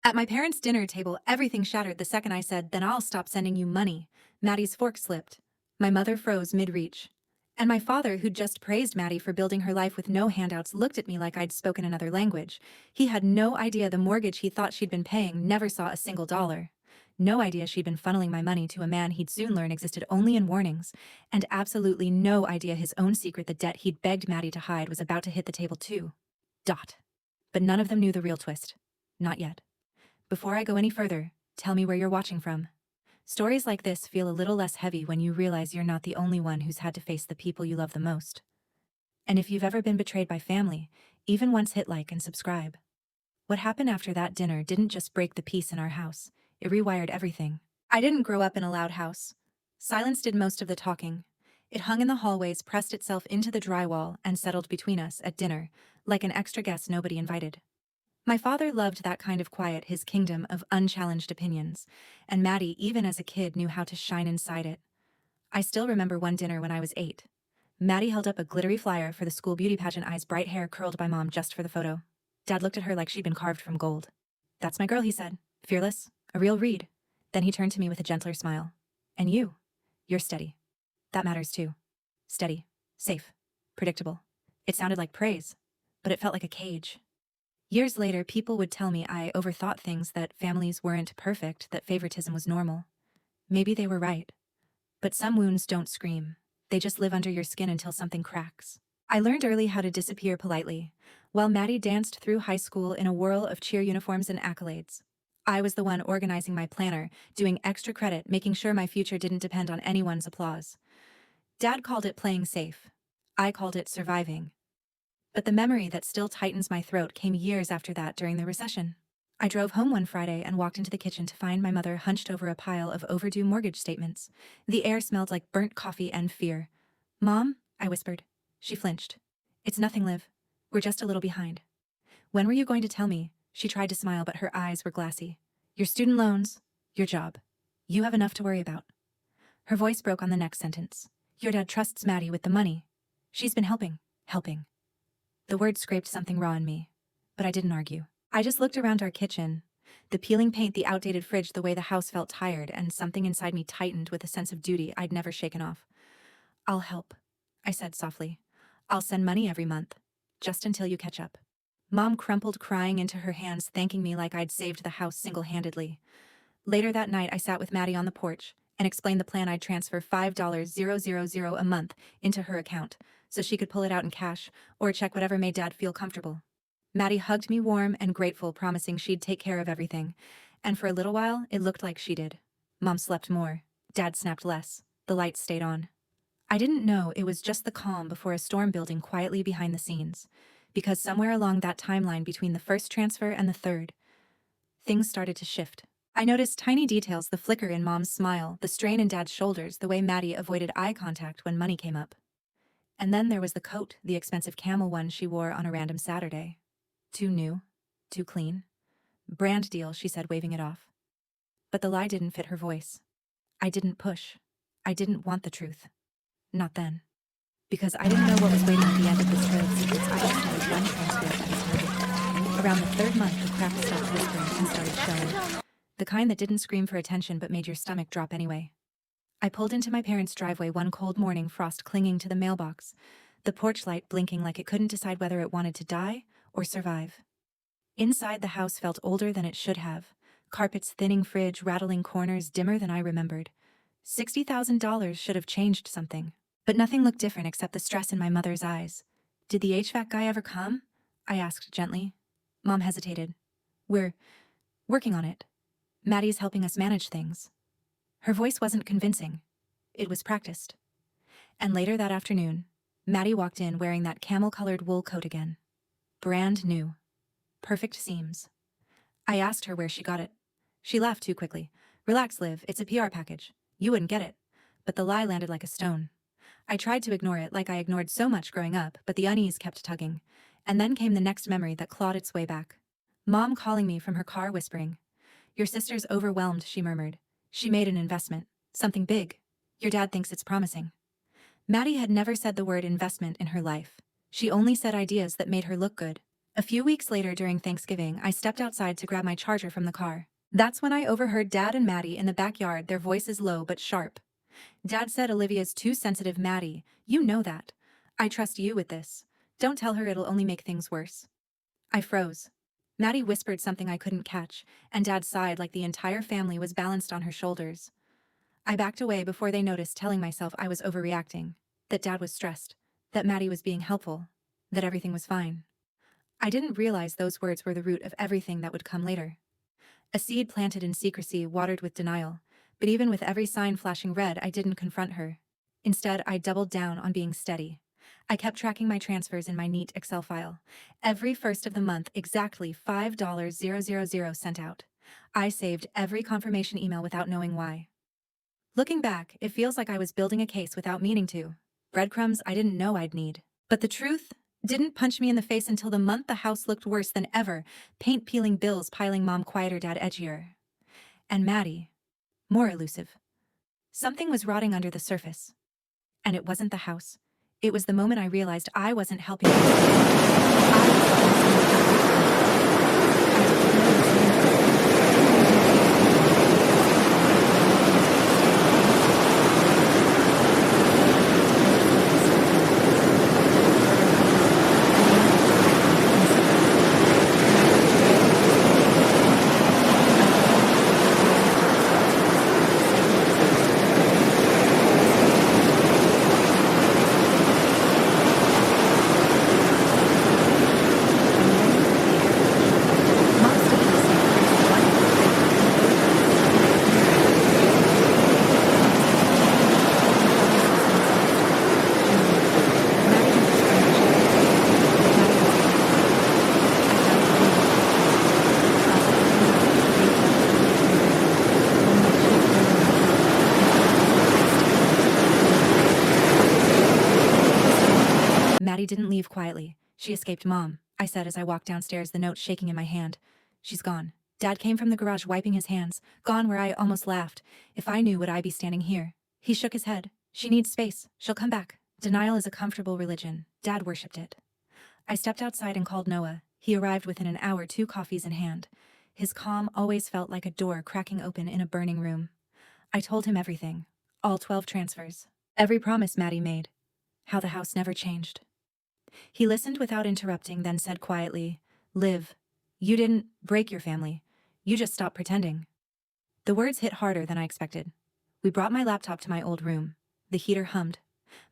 At my parents' dinner table, everything shattered the second I said, "Then I'll stop sending you money." Maddie's fork slipped. My mother froze mid-reach. And my father, who'd just praised Maddie for building her life with no handouts, looked at me like I'd spoken another language. He had no idea the mortgage he thought she'd been paying never saw a single dollar. No idea she'd been funneling my money to a man he'd soon learn existed only in warnings. And absolutely no idea his own secret, the debt he'd begged Maddie to hide, was about to hit the table too. Dot. But none of them knew the real twist. Not yet. Before I go any further, tell me where you're watching from. Stories like this feel a little less heavy when you realize you're not the only one who's had to face the people you love the most. And if you've ever been betrayed by family, even once, hit like and subscribe. What happened after that dinner didn't just break the peace in our house, it rewired everything. I didn't grow up in a loud house. Silence did most of the talking. It hung in the hallways, pressed itself into the drywall, and settled between us at dinner, like an extra guest nobody invited. My father loved that kind of quiet, his kingdom of unchallenged opinions, and Maddie, even as a kid, knew how to shine inside it. I still remember one dinner when I was 8. Maddie held up a glittery flyer for the school beauty pageant, eyes bright, hair curled by Mom just for the photo. Dad looked at her like she'd been carved from gold. "That's my girl," he said. "Fearless, a real read." Then he turned to me with a gentler smile. "And you? You're steady. That matters too. Steady, safe, predictable." It sounded like praise, but it felt like a cage. Years later, people would tell me I overthought things, that families weren't perfect, that favoritism was normal. Maybe they were right. But some wounds don't scream. They just live under your skin until something cracks. I learned early how to disappear politely, while Maddie danced through high school in a whirl of cheer uniforms and accolades. I was the one organizing my planner, doing extra credit, making sure my future didn't depend on anyone's applause. Dad called it playing safe. I called it surviving. But the memory that still tightens my throat came years after that, during the recession. I drove home one Friday and walked into the kitchen to find my mother hunched over a pile of overdue mortgage statements. The air smelled like burnt coffee and fear. "Mom," I whispered. She flinched. "It's nothing, Liv. We're just a little behind." "When were you going to tell me?" She tried to smile, but her eyes were glassy. "Your student loans, your job. You have enough to worry about." Her voice broke on the next sentence. "Your dad trusts Maddie with the money. She's been helping. The word scraped something raw in me, but I didn't argue. I just looked around our kitchen. The peeling paint, the outdated fridge, the way the house felt tired, and something inside me tightened with a sense of duty I'd never shaken off. "I'll help," I said softly. "I'll send money every month, just until you catch up." Mom crumpled, crying into her hands, thanking me like I'd saved the house single-handedly. Later that night, I sat with Maddie on the porch and explained the plan. I'd transfer $5,000 a month into her account, so she could pull it out in cash or check, whatever made Dad feel comfortable. Maddie hugged me, warm and grateful, promising she'd take care of everything. And for a little while, it looked like she did. Mom slept more. Dad snapped less. The lights stayed on. I didn't know it was just the calm before a storm building quietly behind the scenes, because somewhere along that timeline between the first transfer and the third, things started to shift. I noticed tiny details: the flicker in Mom's smile, the strain in Dad's shoulders, the way Maddie avoided eye contact when money came up. And then there was the coat, the expensive camel one she wore on a random Saturday. Too new, too clean. "Brand deal," she said, waving it off. But the lie didn't fit her voice. I didn't push. I didn't want the truth. Not then. Because I didn't know what was waiting at the end of this trail of secrets. I just started one transfer at a time. Around the third month, the cracks stopped whispering and started showing. The kind that didn't scream for attention but made your stomach drop anyway. I pulled into my parents' driveway one cold morning, frost clinging to the mailbox, the porch light blinking like it couldn't decide whether it wanted to die or survive. Inside, the house felt older than it should have. Carpets thinning, fridge rattling, corners dimmer than I remembered. $60,000 should have changed something. But nothing looked different except the stress in my mother's eyes. "Did the HVAC guy ever come?" I asked gently. Mom hesitated. "We're working on it. Maddie's helping us manage things." Her voice wasn't convincing. It was practiced. And later that afternoon, Maddie walked in wearing that camel-colored wool coat again. Brand new. Perfect seams. I asked her where she got it. She laughed too quickly. "Relax, Liv, it's a PR package. You wouldn't get it." But the lie landed like a stone. I tried to ignore it, like I ignored so much growing up, but the unease kept tugging. And then came the next memory that clawed its way back. Mom calling me from her car, whispering. "Your sister's overwhelmed," she murmured. "She made an investment. Something big. Your dad thinks it's promising." Maddie had never said the word investment in her life. She only said ideas that made her look good. A few weeks later during Thanksgiving, I stepped outside to grab my charger from the car. That's when I overheard Dad and Maddie in the backyard, their voices low but sharp. Dad said, "Olivia's too sensitive, Maddie. You know that. I trust you with this. Don't tell her, it'll only make things worse." I froze. Maddie whispered something I couldn't catch, and Dad sighed like the entire family was balanced on her shoulders. I backed away before they noticed, telling myself I was overreacting, that Dad was stressed, that Maddie was being helpful, that everything was fine. I didn't realize those words were the root of everything that would come later. A seed planted in secrecy, watered with denial, but even with every sign flashing red, I didn't confront her. Instead, I doubled down on being steady. I kept tracking my transfers in my neat Excel file. Every first of the month, exactly $5,000 sent out. I saved every confirmation email without knowing why. Looking back, it feels like I was building a case without meaning to. Breadcrumbs I didn't know I'd need. But the truth didn't punch me in the face until the month the house looked worse than ever, paint peeling, bills piling, Mom quieter, Dad edgier. And Maddie, more elusive. Something was rotting under the surface. And it wasn't the house. It was the moment I realized I wasn't helping Maddie didn't leave quietly. She escaped, Mom, I said as I walked downstairs, the note shaking in my hand. She's gone. Dad came from the garage wiping his hands. Gone where? I almost laughed. If I knew, would I be standing here? He shook his head. She needs space. She'll come back. Denial is a comfortable religion. Dad worshipped it. I stepped outside and called Noah. He arrived within an hour, 2 coffees in hand. His calm always felt like a door cracking open in a burning room. I told him everything. All 12 transfers. Every promise Maddie made. How the house never changed. He listened without interrupting, then said quietly, "Liv, you didn't break your family. You just stopped pretending." The words hit harder than I expected. We brought my laptop to my old room. The heater hummed.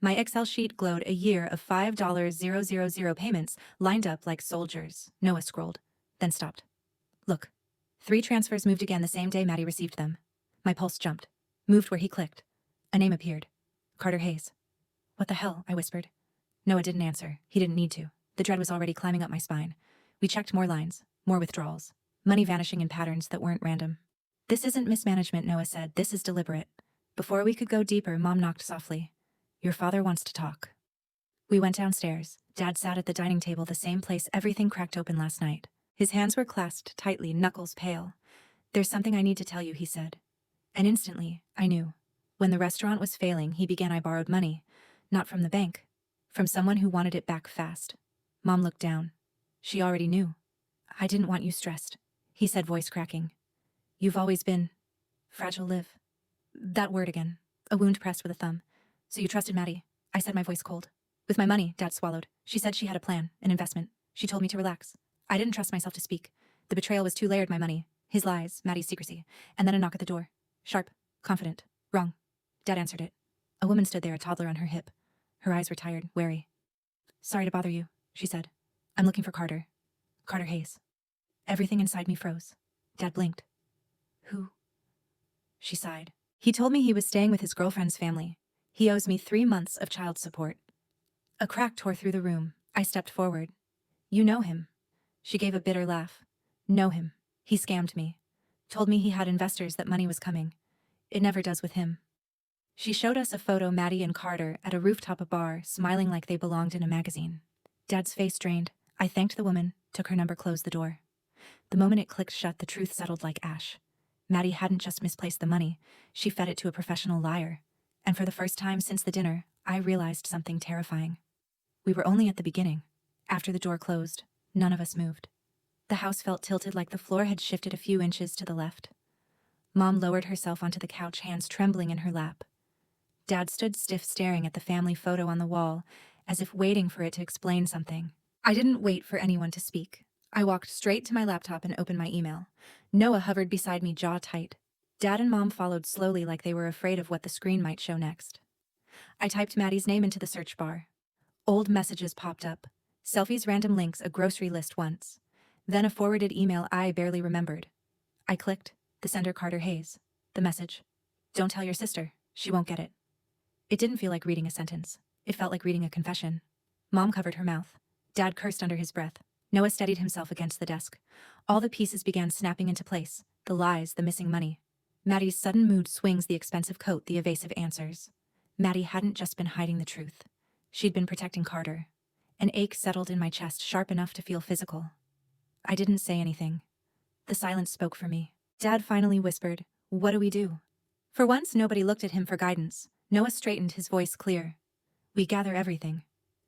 My Excel sheet glowed, a year of $5,000 payments lined up like soldiers. Noah scrolled, then stopped. "Look." 3 transfers moved again the same day Maddie received them. My pulse jumped, moved where he clicked. A name appeared. Carter Hayes. "What the hell?" I whispered. Noah didn't answer. He didn't need to. The dread was already climbing up my spine. We checked more lines, more withdrawals, money vanishing in patterns that weren't random. "This isn't mismanagement," Noah said. "This is deliberate." Before we could go deeper, Mom knocked softly. "Your father wants to talk." We went downstairs. Dad sat at the dining table, the same place everything cracked open last night. His hands were clasped tightly, knuckles pale. "There's something I need to tell you," he said. And instantly, I knew. When the restaurant was failing, he began, I borrowed money. Not from the bank. From someone who wanted it back fast. Mom looked down. She already knew. "I didn't want you stressed," he said, voice cracking. "You've always been fragile, Liv." That word again. A wound pressed with a thumb. "So you trusted Maddie?" I said, my voice cold. "With my money," Dad swallowed. "She said she had a plan, an investment. She told me to relax. I didn't trust myself to speak. The betrayal was too layered, my money, his lies, Maddie's secrecy, and then a knock at the door. Sharp, confident. Wrong. Dad answered it. A woman stood there, a toddler on her hip. Her eyes were tired, wary. "Sorry to bother you," she said. "I'm looking for Carter. Carter Hayes." Everything inside me froze. Dad blinked. "Who?" She sighed. "He told me he was staying with his girlfriend's family. He owes me 3 months of child support." A crack tore through the room. I stepped forward. "You know him." She gave a bitter laugh. "Know him. He scammed me. Told me he had investors, that money was coming. It never does with him." She showed us a photo, Maddie and Carter, at a rooftop, a bar, smiling like they belonged in a magazine. Dad's face drained. I thanked the woman, took her number, closed the door. The moment it clicked shut, the truth settled like ash. Maddie hadn't just misplaced the money. She fed it to a professional liar. And for the first time since the dinner, I realized something terrifying. We were only at the beginning. After the door closed, None of us moved. The house felt tilted like the floor had shifted a few inches to the left. Mom lowered herself onto the couch, hands trembling in her lap. Dad stood stiff, staring at the family photo on the wall, as if waiting for it to explain something. I didn't wait for anyone to speak. I walked straight to my laptop and opened my email. Noah hovered beside me, jaw tight. Dad and Mom followed slowly, like they were afraid of what the screen might show next. I typed Maddie's name into the search bar. Old messages popped up. Selfies, random links, a grocery list once. Then a forwarded email I barely remembered. I clicked. The sender, Carter Hayes. The message: "Don't tell your sister. She won't get it." It didn't feel like reading a sentence. It felt like reading a confession. Mom covered her mouth. Dad cursed under his breath. Noah steadied himself against the desk. All the pieces began snapping into place. The lies, the missing money. Maddie's sudden mood swings, the expensive coat, the evasive answers. Maddie hadn't just been hiding the truth. She'd been protecting Carter. An ache settled in my chest, sharp enough to feel physical. I didn't say anything. The silence spoke for me. Dad finally whispered, "What do we do?" For once, nobody looked at him for guidance. Noah straightened, his voice clear. "We gather everything.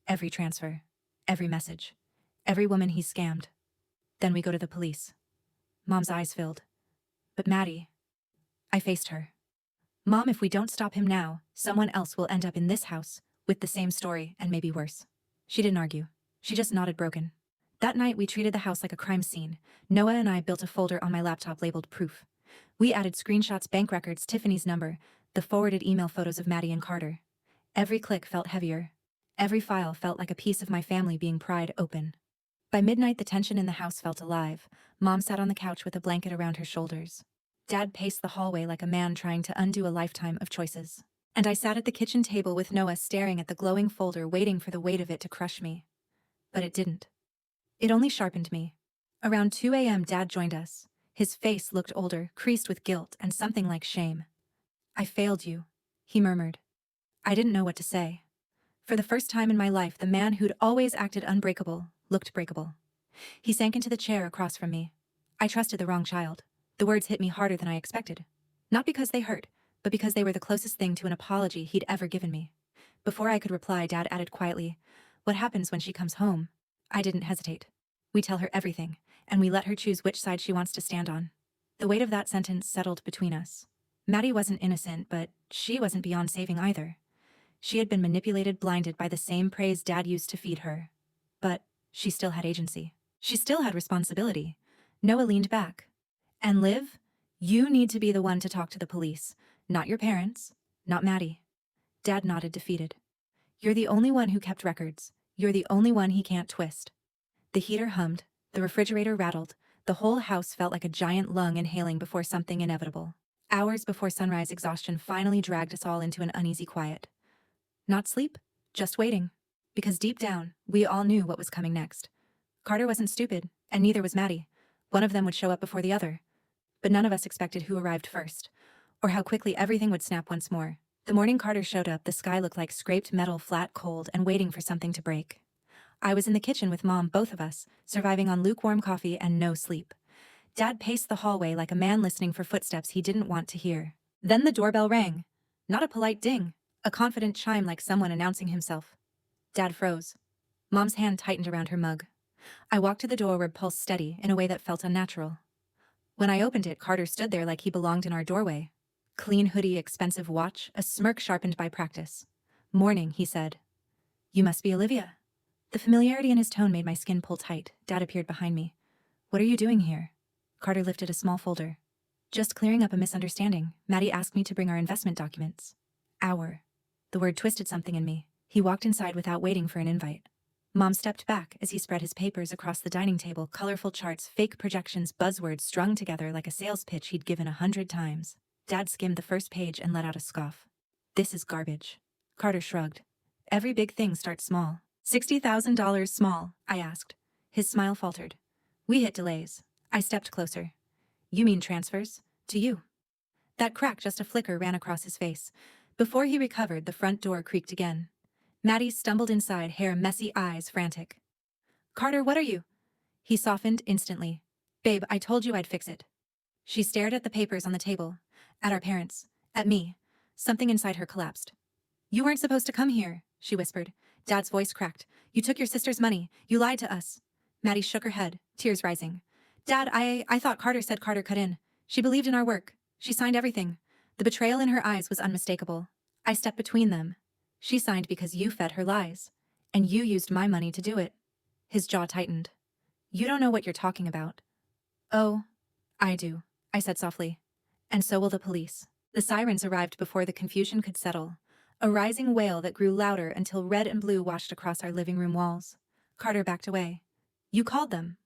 Every transfer. Every message. Every woman he scammed. Then we go to the police." Mom's eyes filled. "But Maddie..." I faced her. "Mom, if we don't stop him now, someone else will end up in this house, with the same story, and maybe worse." She didn't argue. She just nodded, broken. That night, we treated the house like a crime scene. Noah and I built a folder on my laptop labeled Proof. We added screenshots, bank records, Tiffany's number, the forwarded email photos of Maddie and Carter. Every click felt heavier. Every file felt like a piece of my family being pried open. By midnight, the tension in the house felt alive. Mom sat on the couch with a blanket around her shoulders. Dad paced the hallway like a man trying to undo a lifetime of choices. And I sat at the kitchen table with Noah, staring at the glowing folder, waiting for the weight of it to crush me. But it didn't. It only sharpened me. Around 2 a.m., Dad joined us. His face looked older, creased with guilt and something like shame. "I failed you," he murmured. I didn't know what to say. For the first time in my life, the man who'd always acted unbreakable looked breakable. He sank into the chair across from me. "I trusted the wrong child." The words hit me harder than I expected. Not because they hurt, but because they were the closest thing to an apology he'd ever given me. Before I could reply, Dad added quietly, "What happens when she comes home?" I didn't hesitate. "We tell her everything, and we let her choose which side she wants to stand on." The weight of that sentence settled between us. Maddie wasn't innocent, but she wasn't beyond saving either. She had been manipulated, blinded by the same praise Dad used to feed her. But she still had agency. She still had responsibility. Noah leaned back. "And Liv, you need to be the one to talk to the police, not your parents, not Maddie." Dad nodded, defeated. "You're the only one who kept records. You're the only one he can't twist." The heater hummed, the refrigerator rattled, the whole house felt like a giant lung inhaling before something inevitable. Hours before sunrise, exhaustion finally dragged us all into an uneasy quiet. Not sleep, just waiting. Because deep down, we all knew what was coming next. Carter wasn't stupid, and neither was Maddie. One of them would show up before the other. But none of us expected who arrived first, or how quickly everything would snap once more. The morning Carter showed up, the sky looked like scraped metal, flat, cold, and waiting for something to break. I was in the kitchen with Mom, both of us, surviving on lukewarm coffee and no sleep. Dad paced the hallway like a man listening for footsteps he didn't want to hear. Then the doorbell rang. Not a polite ding, a confident chime like someone announcing himself. Dad froze. Mom's hand tightened around her mug. I walked to the door, pulse steady, in a way that felt unnatural. When I opened it, Carter stood there like he belonged in our doorway. Clean hoodie, expensive watch, a smirk sharpened by practice. "Morning," he said. "You must be Olivia." The familiarity in his tone made my skin pull tight. Dad appeared behind me. "What are you doing here?" Carter lifted a small folder. "Just clearing up a misunderstanding. Maddie asked me to bring our investment documents." "Our." The word twisted something in me. He walked inside without waiting for an invite. Mom stepped back as he spread his papers across the dining table, colorful charts, fake projections, buzzwords strung together like a sales pitch he'd given 100 times. Dad skimmed the first page and let out a scoff. "This is garbage." Carter shrugged. "Every big thing starts small." $60,000 small, I asked. His smile faltered. "We hit delays." I stepped closer. "You mean transfers? To you?" That crack, just a flicker, ran across his face. Before he recovered, the front door creaked again. Maddie stumbled inside, hair messy, eyes frantic. "Carter, what are you?" He softened instantly. "Babe, I told you I'd fix it." She stared at the papers on the table, at our parents, at me. Something inside her collapsed. "You weren't supposed to come here," she whispered. Dad's voice cracked. "You took your sister's money. You lied to us." Maddie shook her head, tears rising. Dad, I thought Carter said Carter cut in. She believed in our work. She signed everything. The betrayal in her eyes was unmistakable. I stepped between them. She signed because you fed her lies. And you used my money to do it. His jaw tightened. You don't know what you're talking about. Oh, I do, I said softly. And so will the police. The sirens arrived before the confusion could settle. A rising wail that grew louder until red and blue washed across our living room walls. Carter backed away. You called them.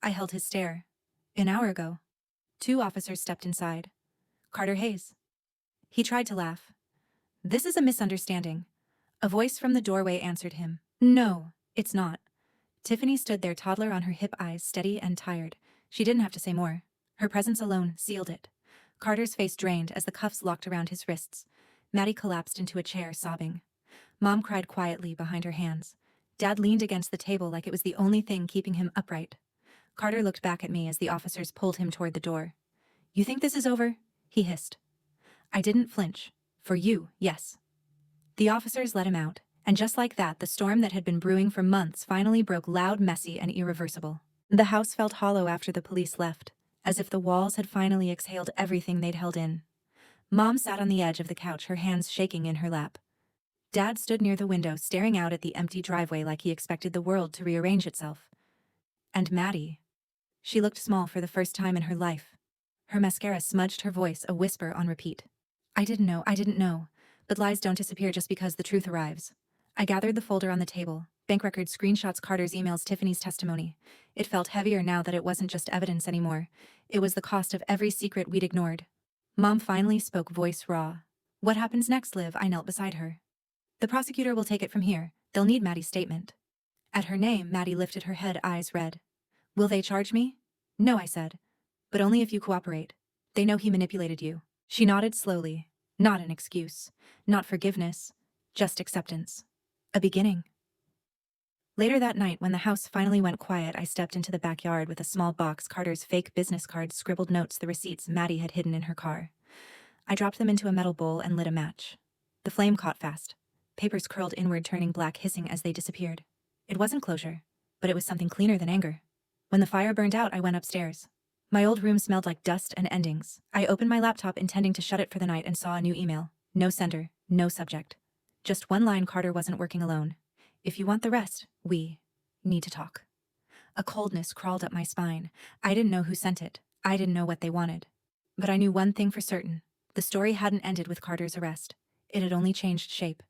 I held his stare. An hour ago. 2 officers stepped inside. Carter Hayes. He tried to laugh. This is a misunderstanding. A voice from the doorway answered him. No, it's not. Tiffany stood there, toddler on her hip, eyes steady and tired. She didn't have to say more. Her presence alone sealed it. Carter's face drained as the cuffs locked around his wrists. Maddie collapsed into a chair, sobbing. Mom cried quietly behind her hands. Dad leaned against the table like it was the only thing keeping him upright. Carter looked back at me as the officers pulled him toward the door. You think this is over? He hissed. I didn't flinch. For you, yes. The officers let him out, and just like that, the storm that had been brewing for months finally broke, loud, messy, and irreversible. The house felt hollow after the police left, as if the walls had finally exhaled everything they'd held in. Mom sat on the edge of the couch, her hands shaking in her lap. Dad stood near the window, staring out at the empty driveway like he expected the world to rearrange itself. And Maddie. She looked small for the first time in her life. Her mascara smudged her voice, a whisper on repeat. I didn't know. But lies don't disappear just because the truth arrives. I gathered the folder on the table. Bank records, screenshots, Carter's emails, Tiffany's testimony. It felt heavier now that it wasn't just evidence anymore. It was the cost of every secret we'd ignored. Mom finally spoke, voice raw. What happens next, Liv? I knelt beside her. The prosecutor will take it from here. They'll need Maddie's statement. At her name, Maddie lifted her head, eyes red. Will they charge me? No, I said. But only if you cooperate. They know he manipulated you. She nodded slowly. Not an excuse. Not forgiveness. Just acceptance. A beginning. Later that night, when the house finally went quiet, I stepped into the backyard with a small box, Carter's fake business cards, scribbled notes, the receipts Maddie had hidden in her car. I dropped them into a metal bowl and lit a match. The flame caught fast. Papers curled inward, turning black, hissing as they disappeared. It wasn't closure, but it was something cleaner than anger. When the fire burned out, I went upstairs. My old room smelled like dust and endings. I opened my laptop, intending to shut it for the night, and saw a new email. No sender, no subject. Just one line: Carter wasn't working alone. If you want the rest, we need to talk. A coldness crawled up my spine. I didn't know who sent it. I didn't know what they wanted. But I knew one thing for certain. The story hadn't ended with Carter's arrest. It had only changed shape.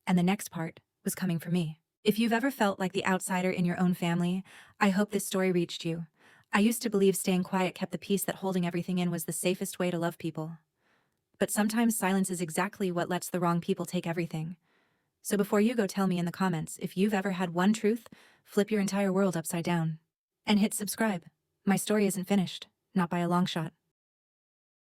And the next part was coming for me. If you've ever felt like the outsider in your own family, I hope this story reached you. I used to believe staying quiet kept the peace, that holding everything in was the safest way to love people. But sometimes silence is exactly what lets the wrong people take everything. So before you go, tell me in the comments if you've ever had one truth flip your entire world upside down. And hit subscribe. My story isn't finished, not by a long shot.